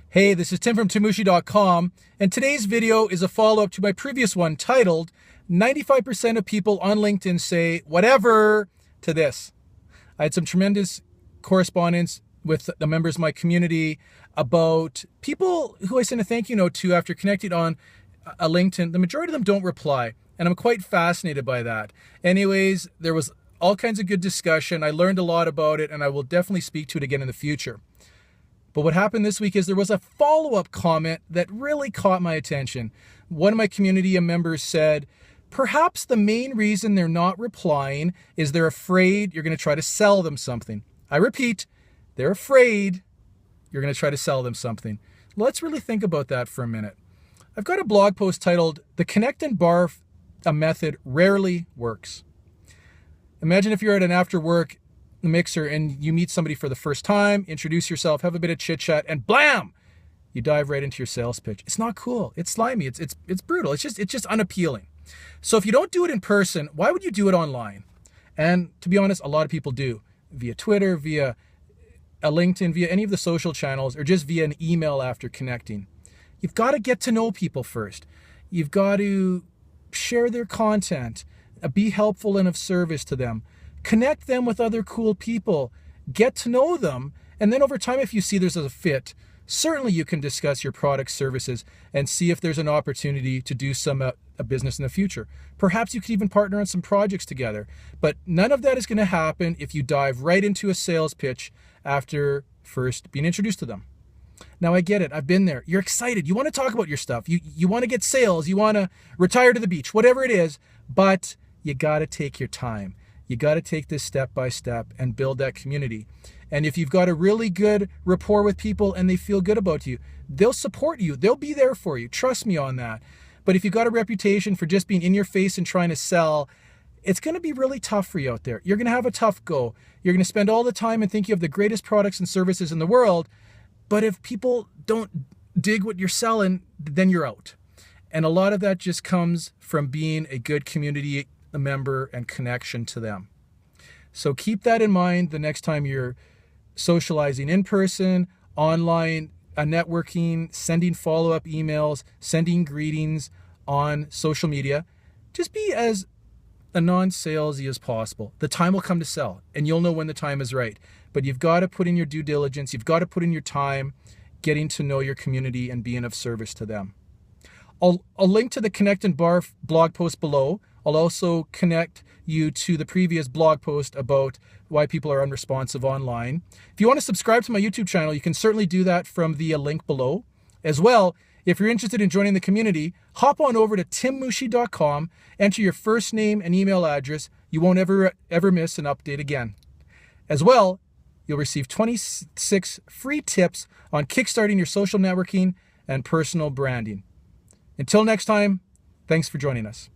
Hey, this is Tim from Mushey.com, and today's video is a follow-up to my previous one titled 95% of people on LinkedIn say whatever to this. I had some tremendous correspondence with the members of my community about people who I sent a thank you note to after connecting on a LinkedIn. The majority of them don't reply, and I'm quite fascinated by that. Anyways, there was all kinds of good discussion. I learned a lot about it, and I will definitely speak to it again in the future. But what happened this week is there was a follow-up comment that really caught my attention. One of my community members said, perhaps the main reason they're not replying is they're afraid you're going to try to sell them something. I repeat, they're afraid you're going to try to sell them something. Let's really think about that for a minute. I've got a blog post titled, The Connect and Barf Method Rarely Works. Imagine if you're at an after-work mixer and you meet somebody for the first time, introduce yourself, have a bit of chit chat, and blam, you dive right into your sales pitch. It's not cool. It's slimy. It's brutal. It's just unappealing. So if you don't do it in person, why would you do it online? And to be honest, a lot of people do via Twitter, via a LinkedIn, via any of the social channels, or just via an email after connecting. You've got to get to know people first. You've got to share their content, be helpful and of service to them. Connect them with other cool people, get to know them, and then over time, if you see there's a fit, certainly you can discuss your product services and see if there's an opportunity to do some a business in the future. Perhaps you could even partner on some projects together, but none of that is going to happen if you dive right into a sales pitch after first being introduced to them. Now, I get it. I've been there. You're excited. You want to talk about your stuff. You want to get sales. You want to retire to the beach, whatever it is, but you got to take your time. You got to take this step by step and build that community. And if you've got a really good rapport with people and they feel good about you, they'll support you. They'll be there for you. Trust me on that. But if you've got a reputation for just being in your face and trying to sell, it's going to be really tough for you out there. You're going to have a tough go. You're going to spend all the time and think you have the greatest products and services in the world. But if people don't dig what you're selling, then you're out. And a lot of that just comes from being a good community member and connection to them. So keep that in mind the next time you're socializing in person, online, networking, sending follow-up emails, sending greetings on social media. Just be as a non-salesy as possible. The time will come to sell, and you'll know when the time is right. But you've got to put in your due diligence. You've got to put in your time getting to know your community and being of service to them. I'll link to the Connect and Barf blog post below. I'll also connect you to the previous blog post about why people are unresponsive online. If you want to subscribe to my YouTube channel, you can certainly do that from the link below. As well, if you're interested in joining the community, hop on over to timmushey.com, enter your first name and email address. You won't ever miss an update again. As well, you'll receive 26 free tips on kickstarting your social networking and personal branding. Until next time, thanks for joining us.